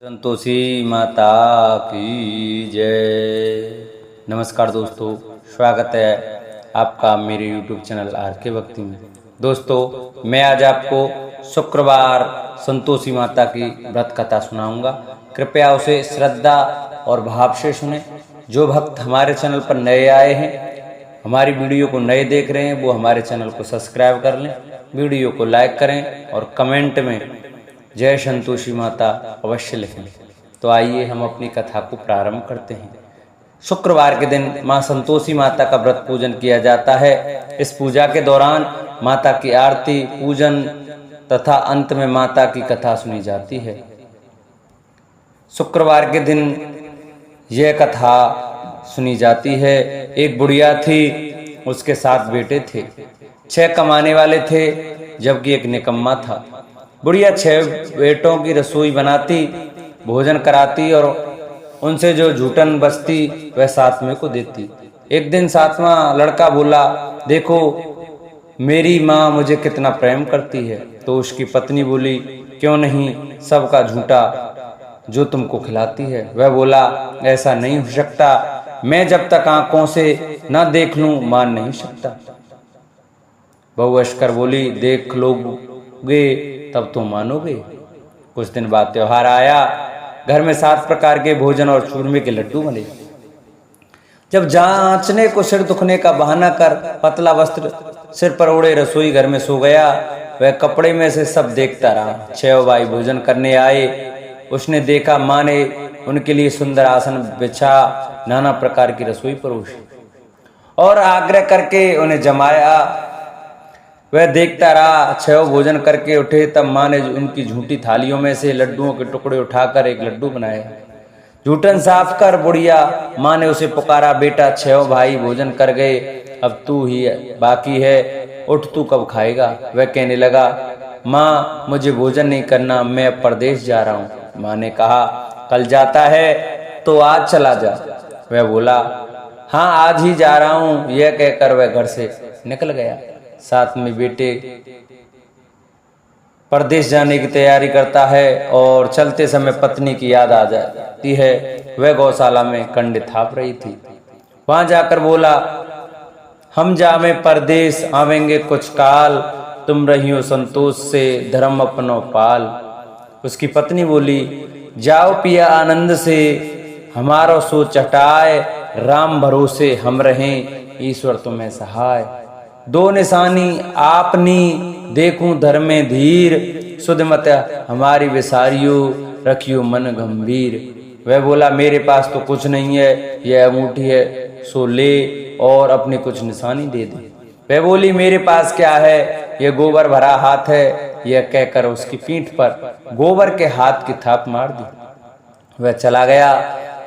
संतोषी माता की जय। नमस्कार दोस्तों, स्वागत है आपका मेरे YouTube चैनल आर के भक्ति में। दोस्तों, मैं आज आपको शुक्रवार संतोषी माता की व्रत कथा सुनाऊंगा। कृपया उसे श्रद्धा और भाव से सुने। जो भक्त हमारे चैनल पर नए आए हैं, हमारी वीडियो को नए देख रहे हैं, वो हमारे चैनल को सब्सक्राइब कर लें, वीडियो को लाइक करें और कमेंट में जय संतोषी माता अवश्य लिखें। तो आइए हम अपनी कथा को प्रारंभ करते हैं। शुक्रवार के दिन मां संतोषी माता का व्रत पूजन किया जाता है। इस पूजा के दौरान माता की आरती, पूजन तथा अंत में माता की कथा सुनी जाती है। शुक्रवार के दिन यह कथा सुनी जाती है। एक बुढ़िया थी, उसके 7 बेटे थे। 6 कमाने वाले थे जबकि एक निकम्मा था। बुढ़िया 6 बेटों की रसोई बनाती, भोजन कराती और उनसे जो झूठन बचती वह 7वें को देती। एक दिन 7वां लड़का बोला, देखो मेरी माँ मुझे कितना प्रेम करती है। तो उसकी पत्नी बोली, क्यों नहीं, सबका झूठा जो तुमको खिलाती है। वह बोला, ऐसा नहीं हो सकता, मैं जब तक आंखों से ना देख लूं मान नहीं सकता। बहू अश्कर बोली, देख लोगे तब तुम मानोगे। कुछ दिन बाद त्योहार आया। घर में 7 प्रकार के भोजन और चूरमे के लड्डू बने। जब जांचने को सिर दुखने का बहाना कर पतला वस्त्र सिर पर ओढ़े रसोई घर में सो गया। वह कपड़े में से सब देखता रहा। 6 भाई भोजन करने आए। उसने देखा माँ ने उनके लिए सुंदर आसन बिछा नाना प्रकार की रसोई परोसी और आग्रह करके उन्हें जमाया। वह देखता रहा। 6 भोजन करके उठे तब माँ ने उनकी झूठी थालियों में से लड्डुओं के टुकड़े उठाकर एक लड्डू बनाया। झूठन साफ कर बुढ़िया माँ ने उसे पुकारा, बेटा 6 भाई भोजन कर गए, अब तू ही बाकी है, उठ तू कब खाएगा। वह कहने लगा, माँ मुझे भोजन नहीं करना, मैं अब परदेश जा रहा हूँ। माँ ने कहा, कल जाता है तो आज चला जा। वह बोला, हाँ आज ही जा रहा हूँ। यह कहकर वह घर से निकल गया। साथ में बेटे परदेश जाने की तैयारी करता है और चलते समय पत्नी की याद आ जाती है। वह गौशाला में कंडे थाप रही थी। वहां जाकर बोला, हम जावे परदेश आवेंगे कुछ काल, तुम रहियो संतोष से धर्म अपनो पाल। उसकी पत्नी बोली, जाओ पिया आनंद से, हमारो सो चटाए, राम भरोसे हम रहें, ईश्वर तुम्हें सहाय। 2 निशानी आपनी, देखूं धर्म में धीर, सुध मत हमारी विसारियो, रखियो मन गंभीर। वह बोला, मेरे पास तो कुछ नहीं है, यह अंगूठी है, सो ले और अपनी कुछ निशानी दे दे। वह बोली, मेरे पास क्या है, यह गोबर भरा हाथ है। यह कहकर उसकी पीठ पर गोबर के हाथ की थाप मार दी। वह चला गया।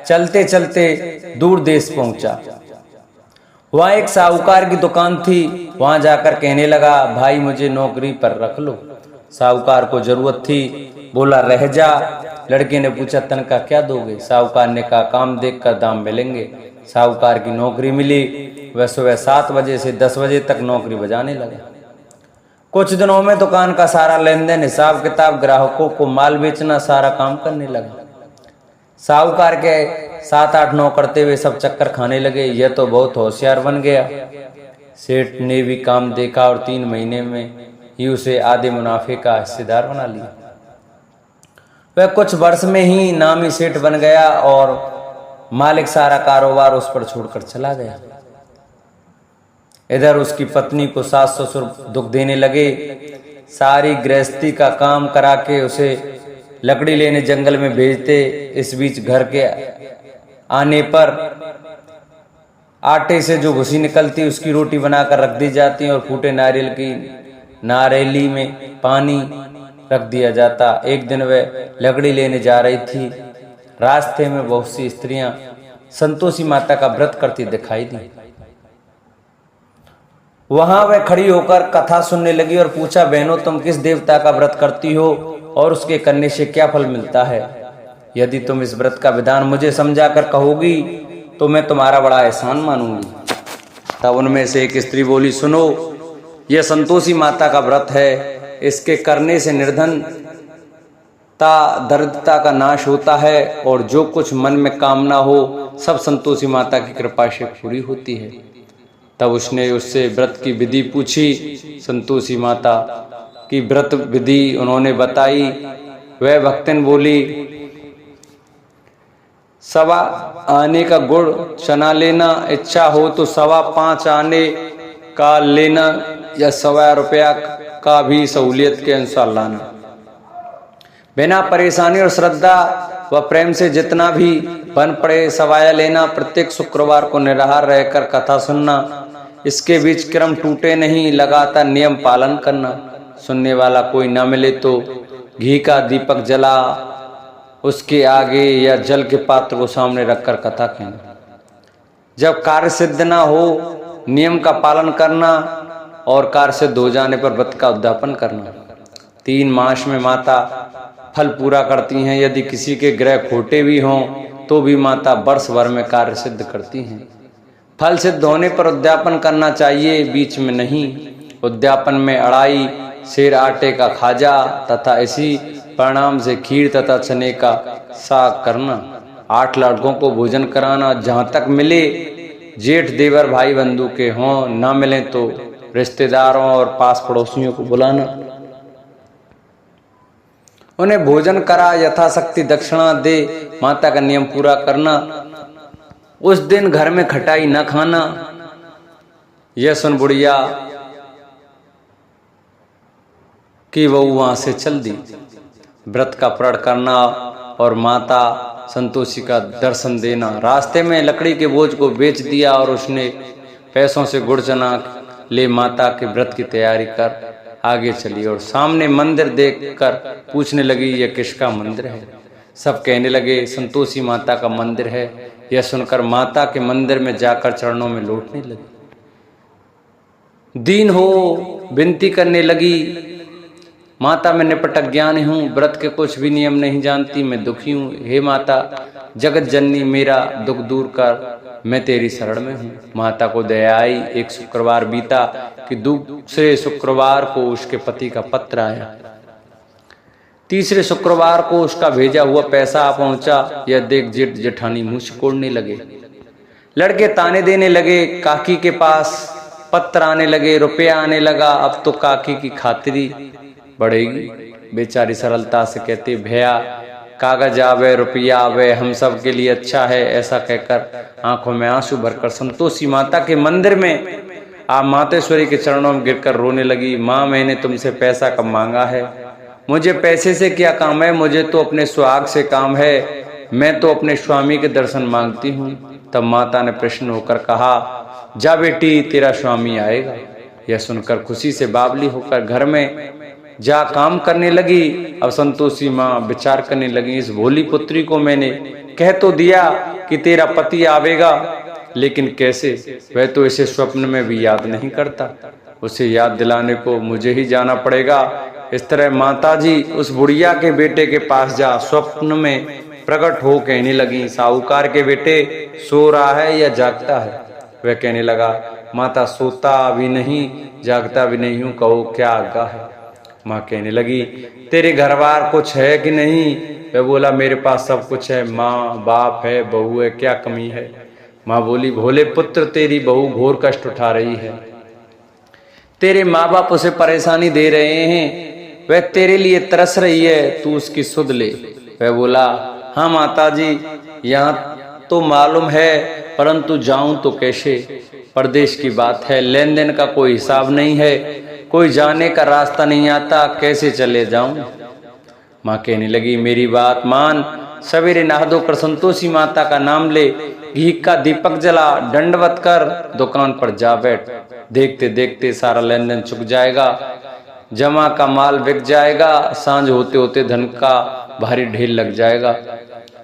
चलते चलते दूर देश पहुंचा। वहाँ एक साहूकार की दुकान थी। वहां जाकर कहने लगा, भाई मुझे नौकरी पर रख लो। साहूकार को जरूरत थी, बोला रह जा। लड़के ने पूछा, तनख्वाह क्या दोगे। साहूकार ने कहा, काम देखकर दाम मिलेंगे। साहूकार की नौकरी मिली। वह सुबह 7 बजे से 10 बजे तक नौकरी बजाने लगा। कुछ दिनों में दुकान का सारा लेन देन, हिसाब किताब, ग्राहकों को माल बेचना, सारा काम करने लगा। साहूकार के 7-8 नौकर करते हुए सब चक्कर खाने लगे। यह तो बहुत होशियार बन गया। सेठ ने भी काम देखा और 3 महीने में ही उसे आधे मुनाफे का हिस्सेदार बना लिया। वह कुछ वर्ष में ही नामी सेठ बन गया और मालिक सारा कारोबार उस पर छोड़कर चला गया। इधर उसकी पत्नी को सास ससुर दुख देने लगे। सारी गृहस्थी का काम करा के उसे लकड़ी लेने जंगल में भेजते। इस बीच घर के आने पर आटे से जो भूसी निकलती उसकी रोटी बनाकर रख दी जाती और फूटे नारियल की नारेली में पानी रख दिया जाता। एक दिन वह लकड़ी लेने जा रही थी। रास्ते में बहुत सी स्त्रियां संतोषी माता का व्रत करती दिखाई दी। वहां वह खड़ी होकर कथा सुनने लगी और पूछा, बहनों तुम किस देवता का व्रत करती हो और उसके करने से क्या फल मिलता है। यदि तुम इस व्रत का विधान मुझे समझाकर कहोगी तो मैं तुम्हारा बड़ा एहसान मानूंगी। तब उनमें से एक स्त्री बोली, सुनो, यह संतोषी माता का व्रत है। इसके करने से निर्धन दरिद्रता का नाश होता है और जो कुछ मन में कामना हो सब संतोषी माता की कृपा से पूरी होती है। तब उसने उससे व्रत की विधि पूछी। संतोषी माता की व्रत विधि उन्होंने बताई। वह भक्तन बोली, सवा आने का गुड़ चना लेना, इच्छा हो तो 5.25 आने का लेना या 1.25 रुपया का भी सहूलियत के अनुसार लाना। बिना परेशानी और श्रद्धा व प्रेम से जितना भी बन पड़े सवाया लेना। प्रत्येक शुक्रवार को निराहार रहकर कथा सुनना। इसके बीच क्रम टूटे नहीं, लगातार नियम पालन करना। सुनने वाला कोई न मिले तो घी का दीपक जला उसके आगे या जल के पात्र को सामने रखकर कथा कहना। जब कार्य सिद्ध ना हो नियम का पालन करना और कार्य सिद्ध हो जाने पर व्रत का उद्यापन करना। 3 मास में माता फल पूरा करती हैं। यदि किसी के ग्रह खोटे भी हों तो भी माता वर्ष भर में कार्य सिद्ध करती हैं। फल सिद्ध होने पर उद्यापन करना चाहिए, बीच में नहीं। उद्यापन में अड़ाई, सेर आटे का खाजा तथा इसी परिणाम से खीर तथा चने का साग करना। 8 लड़कों को भोजन कराना। जहाँ तक मिले जेठ देवर भाई बंधु के हों, न मिले तो रिश्तेदारों और पास पड़ोसियों को बुलाना। उन्हें भोजन करा, यथाशक्ति दक्षिणा दे, माता का नियम पूरा करना। उस दिन घर में खटाई न खाना। यह सुन बुढ़िया कि वह वहां से चल दी। व्रत का प्रण करना और माता संतोषी का दर्शन देना। रास्ते में लकड़ी के बोझ को बेच दिया और उसने पैसों से गुड़ चना ले माता के व्रत की तैयारी कर आगे चली और सामने मंदिर देखकर पूछने लगी, यह किसका मंदिर है? सब कहने लगे, संतोषी माता का मंदिर है। यह सुनकर माता के मंदिर में जाकर चरणों में लौटने लगी। दीन हो विनती करने लगी, माता मैं निपट अज्ञानी हूँ, व्रत के कुछ भी नियम नहीं जानती, मैं दुखी हूँ। हे माता जगत जननी, मेरा दुख दूर कर, मैं तेरी शरण में हूँ। माता को दया आई। एक शुक्रवार बीता कि दूसरे शुक्रवार को उसके पति का पत्र आया। तीसरे शुक्रवार को उसका भेजा हुआ पैसा आ पहुंचा। यह देख जेठ जेठानी मुंह सिकोड़ने लगे। लड़के ताने देने लगे। काकी के पास पत्र आने लगे, रुपया आने लगा। अब तो काकी की खातिरी बढ़ेगी। बेचारी सरलता से कहती, भैया कागज आवे रुपया आवे, हम सब के लिए अच्छा है। ऐसा कहकर आंखों में आंसू भरकर संतोषी माता के मंदिर में आप मातेश्वरी के चरणों में गिरकर रोने लगी। माँ मैंने तुमसे पैसा कब मांगा है? मुझे पैसे से क्या काम है? मुझे तो अपने सुहाग से काम है। मैं तो अपने स्वामी के दर्शन मांगती हूँ। तब माता ने प्रसन्न होकर कहा, जा बेटी तेरा स्वामी आएगा। यह सुनकर खुशी से बावली होकर घर में जा काम करने लगी। अब संतोषी माँ विचार करने लगी, इस भोली पुत्री को मैंने कह तो दिया कि तेरा पति आवेगा, लेकिन कैसे? वह तो इसे स्वप्न में भी याद नहीं करता। उसे याद दिलाने को मुझे ही जाना पड़ेगा। इस तरह माता जी उस बुढ़िया के बेटे के पास जा स्वप्न में प्रकट हो कहने लगी, साहूकार के बेटे सो रहा है या जागता है? वह कहने लगा, माता सोता भी नहीं जागता भी नहीं हूँ, कहो क्या आज्ञा है? माँ कहने लगी, तेरे घर बार कुछ है कि नहीं? वह बोला, मेरे पास सब कुछ है, माँ बाप है, बहू है, क्या कमी है? माँ बोली, भोले पुत्र तेरी बहू घोर कष्ट उठा रही है। तेरे माँ बाप उसे परेशानी दे रहे हैं, वह तेरे लिए तरस रही है, तू उसकी सुध ले। वह बोला, हाँ माता जी, यहाँ तो मालूम है, परंतु जाऊं तो कैसे? परदेश की बात है, लेन देन का कोई हिसाब नहीं है, कोई जाने का रास्ता नहीं आता, कैसे चले जाऊं? माँ कहने लगी, मेरी बात मान, सवेरे नहा धोकर संतोषी माता का नाम ले, घी का दीपक जला, दंडवत कर, दुकान पर जा बैठ। देखते देखते सारा लेन देन चुक जाएगा, जमा का माल बिक जाएगा, सांझ होते होते धन का भारी ढेर लग जाएगा।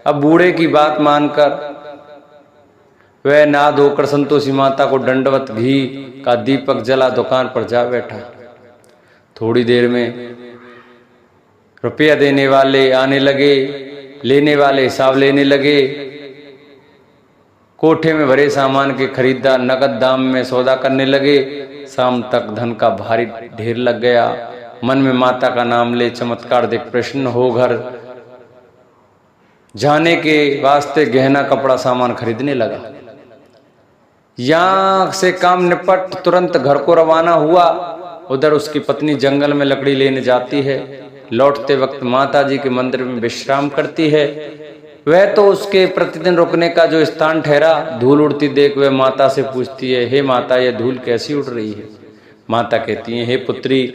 अब बूढ़े की बात मानकर वह नहा धोकर संतोषी माता को दंडवत घी का दीपक जला दुकान पर जा बैठा। थोड़ी देर में रुपया देने वाले आने लगे, लेने वाले हिसाब लेने लगे। कोठे में भरे सामान के खरीदार नगद दाम में सौदा करने लगे। शाम तक धन का भारी ढेर लग गया। मन में माता का नाम ले चमत्कार देख प्रसन्न हो घर जाने के वास्ते गहना कपड़ा सामान खरीदने लगा। यहाँ से काम निपट तुरंत घर को रवाना हुआ। उधर उसकी पत्नी जंगल में लकड़ी लेने जाती है। लौटते वक्त माता जी के मंदिर में विश्राम करती है। वह तो उसके प्रतिदिन रुकने का जो स्थान ठहरा। धूल उड़ती देख वह माता से पूछती है, हे माता, यह धूल कैसी उड़ रही है? माता कहती है, हे पुत्री,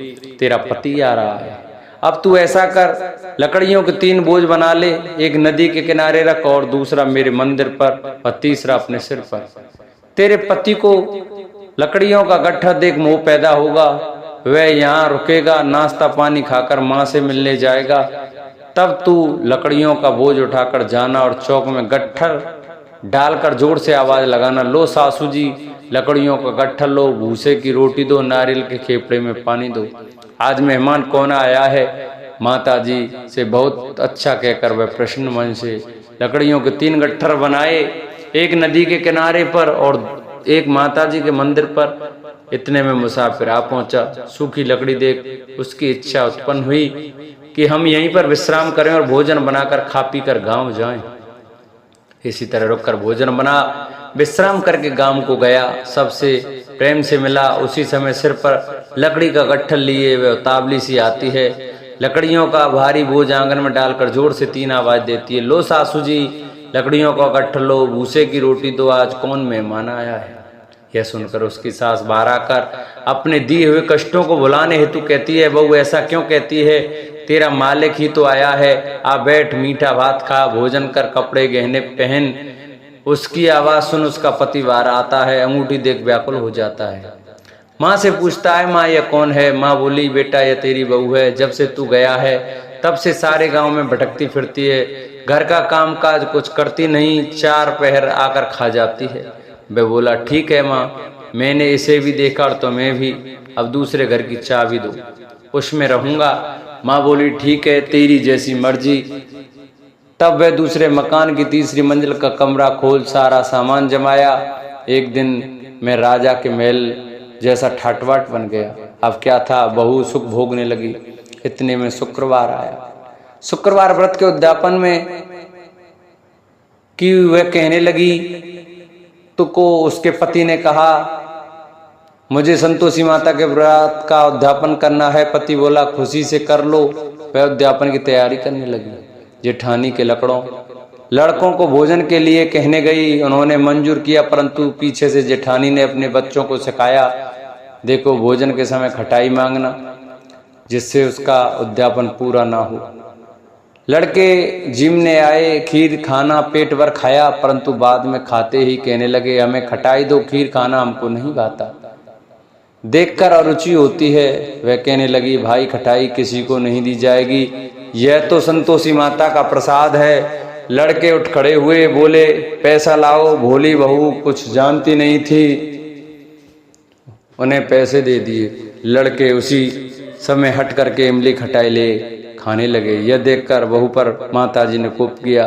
तेरा पति आ रहा है। अब तू ऐसा कर, लकड़ियों के 3 बोझ बना ले। एक नदी के किनारे रख और दूसरा मेरे मंदिर पर और तीसरा अपने सिर पर। तेरे पति को लकड़ियों का गट्ठा देख मोह पैदा होगा। वह यहाँ रुकेगा, नाश्ता पानी खाकर माँ से मिलने जाएगा। तब तू लकड़ियों का बोझ उठाकर जाना और चौक में गट्ठर डालकर जोर से आवाज लगाना, लो सासू जी, लकड़ियों का गट्ठर लो, भूसे की रोटी दो, नारियल के खेपड़े में पानी दो। आज मेहमान कौन आया है? माता जी से बहुत अच्छा कहकर वह प्रसन्न मन से लकड़ियों के 3 गट्ठर बनाए, एक नदी के किनारे पर और एक माता जी के मंदिर पर। इतने में मुसाफिर आ पहुंचा। सूखी लकड़ी देख उसकी इच्छा उत्पन्न हुई कि हम यहीं पर विश्राम करें और भोजन बनाकर खा पी कर गाँव जाएं। इसी तरह रुककर भोजन बना, विश्राम करके गांव को गया। सबसे प्रेम से मिला। उसी समय सिर पर लकड़ी का गट्ठल लिए वह उतावली सी आती है। लकड़ियों का भारी बोझ आंगन में डालकर जोर से 3 आवाज देती है, लो सासू जी, लकड़ियों का गट्ठल लो, भूसे की रोटी दो, आज कौन मेहमान आया है? यह सुनकर उसकी सास बाहर आकर अपने दिए हुए कष्टों को भुलाने हेतु कहती है, बहू ऐसा क्यों कहती है? तेरा मालिक ही तो आया है। आ बैठ, मीठा भात खा, भोजन कर, कपड़े गहने पहन। उसकी आवाज सुन उसका पति बाहर आता है। अंगूठी देख व्याकुल हो जाता है। माँ से पूछता है, माँ यह कौन है? माँ बोली, बेटा यह तेरी बहू है। जब से तू गया है तब से सारे गांव में भटकती फिरती है। घर का काम काज कुछ करती नहीं, 4 पहर आकर खा जाती है। वह बोला, ठीक है माँ, मैंने इसे भी देखा और तुम्हें भी। अब दूसरे घर की चाबी दो, उसमें रहूंगा। माँ बोली, ठीक है, तेरी जैसी मर्जी। तब वह दूसरे मकान की 3री मंजिल का कमरा खोल सारा सामान जमाया। एक दिन मैं राजा के महल जैसा ठाटबाट बन गया। अब क्या था, बहू सुख भोगने लगी। इतने में शुक्रवार आया। शुक्रवार व्रत के उद्यापन में कि वह कहने लगी तो को उसके पति ने कहा, मुझे संतोषी माता के व्रत का उद्यापन करना है। पति बोला, खुशी से कर लो। वह उद्यापन की तैयारी करने लगी। जेठानी के लड़कों को भोजन के लिए कहने गई। उन्होंने मंजूर किया, परंतु पीछे से जेठानी ने अपने बच्चों को सिखाया, देखो भोजन के समय खटाई मांगना, जिससे उसका उद्यापन पूरा ना हो। लड़के जिमने आए, खीर खाना पेट भर खाया, परंतु बाद में खाते ही कहने लगे, हमें खटाई दो, खीर खाना हमको नहीं भाता। देखकर अरुचि होती है। वह कहने लगी, भाई खटाई किसी को नहीं दी जाएगी, यह तो संतोषी माता का प्रसाद है। लड़के उठ खड़े हुए, बोले, पैसा लाओ। भोली बहू कुछ जानती नहीं थी, उन्हें पैसे दे दिए। लड़के उसी समय हट करके इमली खटाई ले खाने लगे। यह देखकर बहू पर माताजी ने कोप किया।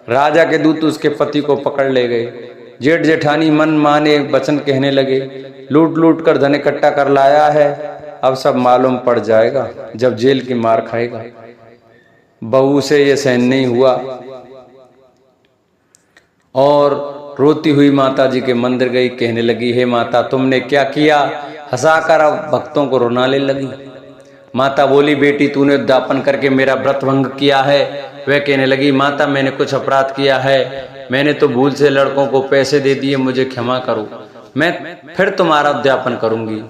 राजा के दूत उसके पति को पकड़ ले गए। जेठ जेठानी मन माने वचन कहने लगे, लूट लूट कर धन इकट्ठा कर लाया है, अब सब मालूम पड़ जाएगा जब जेल की मार खाएगा। बहू से यह सहन नहीं हुआ और रोती हुई माता जी के मंदिर गई। कहने लगी, हे माता, तुमने क्या किया? हंसाकर अब भक्तों को रुलाने लगी। माता बोली, बेटी तूने उद्यापन करके मेरा व्रत भंग किया है। वह कहने लगी, माता मैंने कुछ अपराध किया है, मैंने तो भूल से लड़कों को पैसे दे दिए, मुझे क्षमा करो, मैं फिर तुम्हारा उद्यापन करूंगी।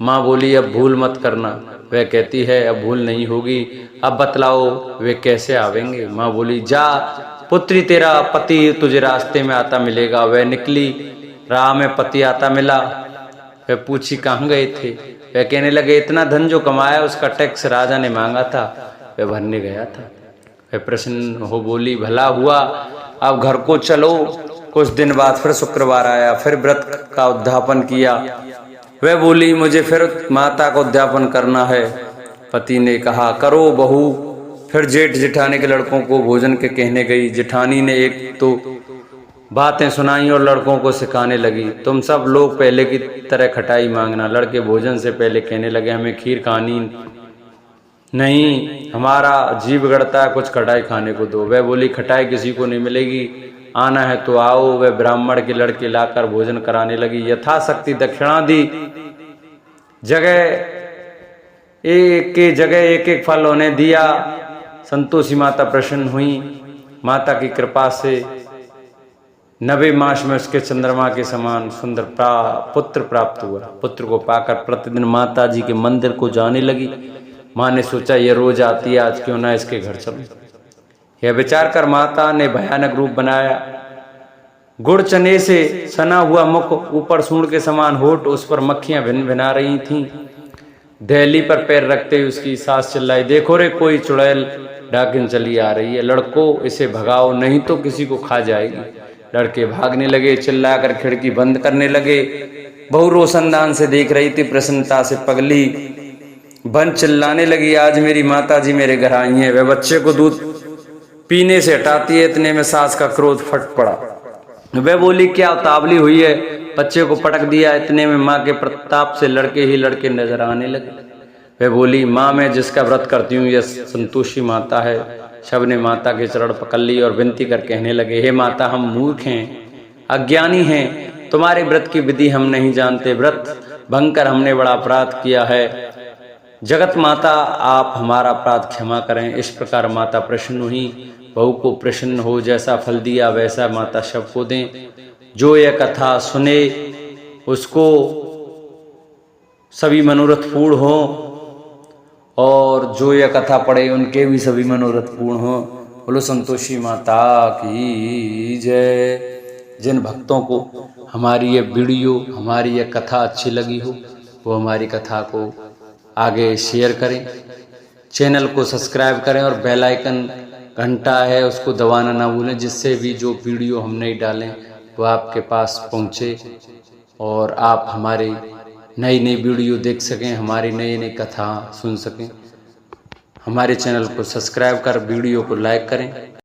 माँ बोली, अब भूल मत करना। वह कहती है, अब भूल नहीं होगी, अब बतलाओ वे कैसे आवेंगे। माँ बोली, जा पुत्री, तेरा पति तुझे रास्ते में आता मिलेगा। वह निकली, राह में पति आता मिला। वह पूछी, कहाँ गए थे? वह कहने लगे, इतना धन जो कमाया उसका टैक्स राजा ने मांगा था, वह भरने गया था। वह प्रसन्न हो बोली, भला हुआ, अब घर को चलो। कुछ दिन बाद फिर शुक्रवार आया, फिर व्रत का उद्यापन किया। वह बोली, मुझे फिर माता को उद्यापन करना है। पति ने कहा, करो बहू। फिर जेठ जेठानी के लड़कों को भोजन के कहने गई। जेठानी ने एक तो बातें सुनाई और लड़कों को सिखाने लगी, तुम सब लोग पहले की तरह खटाई मांगना। लड़के भोजन से पहले कहने लगे, हमें खीर खानी नहीं, हमारा जी बिगड़ता है, कुछ खटाई खाने को दो। वह बोली, खटाई किसी को नहीं मिलेगी, आना है तो आओ। वह ब्राह्मण के लड़के लाकर भोजन कराने लगी। यथाशक्ति दक्षिणा दी। एक एक फल उन्हें दिया। संतोषी माता प्रसन्न हुई। माता की कृपा से 90 मास में उसके चंद्रमा के समान सुंदर पुत्र प्राप्त हुआ। पुत्र को पाकर प्रतिदिन माता जी के मंदिर को जाने लगी। माँ ने सोचा, ये रोज आती है, आज क्यों ना इसके घर चलूं। यह विचार कर माता ने भयानक रूप बनाया। गुड़ चने से सना हुआ मुख, ऊपर सूंड के समान होठ, उस पर मक्खियां भिन भिना रही थीं। दहली पर पैर रखते हुए उसकी सास चिल्लाई, देखो रे, कोई चुड़ैल डाकिन चली आ रही है, लड़को इसे भगाओ, नहीं तो किसी को खा जाएगी। लड़के भागने लगे, चिल्लाकर खिड़की बंद करने लगे। बहू रोशनदान से देख रही थी, प्रसन्नता से पगली बन चिल्लाने लगी, आज मेरी माता जी मेरे घर आई हैं। वह बच्चे को दूध पीने से हटाती है, इतने में सास का क्रोध फट पड़ा। वह बोली, क्या उतावली हुई है, बच्चे को पटक दिया। इतने में माँ के प्रताप से लड़के ही लड़के नजर आने लगे। वह बोली, माँ मैं जिसका व्रत करती हूँ यह संतोषी माता है। सब ने माता के चरण पकड़ ली और विनती कर कहने लगे, हे माता, हम मूर्ख हैं, अज्ञानी हैं, तुम्हारे व्रत की विधि हम नहीं जानते, व्रत भंग कर हमने बड़ा अपराध किया है। जगत माता, आप हमारा अपराध क्षमा करें। इस प्रकार माता प्रसन्न हुई। बहू को प्रसन्न हो, जैसा फल दिया वैसा माता सबको दें। जो यह कथा सुने उसको सभी मनोरथ पूर्ण हो, और जो यह कथा पढ़े उनके भी सभी मनोरथ पूर्ण हो। बोलो संतोषी माता की जय। जिन भक्तों को हमारी ये वीडियो, हमारी यह कथा अच्छी लगी हो, वो हमारी कथा को आगे शेयर करें, चैनल को सब्सक्राइब करें और बेल आइकन घंटा है उसको दबाना ना भूलें, जिससे भी जो वीडियो हम नहीं डालें वो आपके पास पहुंचे और आप हमारी नई नई वीडियो देख सकें, हमारी नई नई कथा सुन सकें। हमारे चैनल को सब्सक्राइब कर वीडियो को लाइक करें।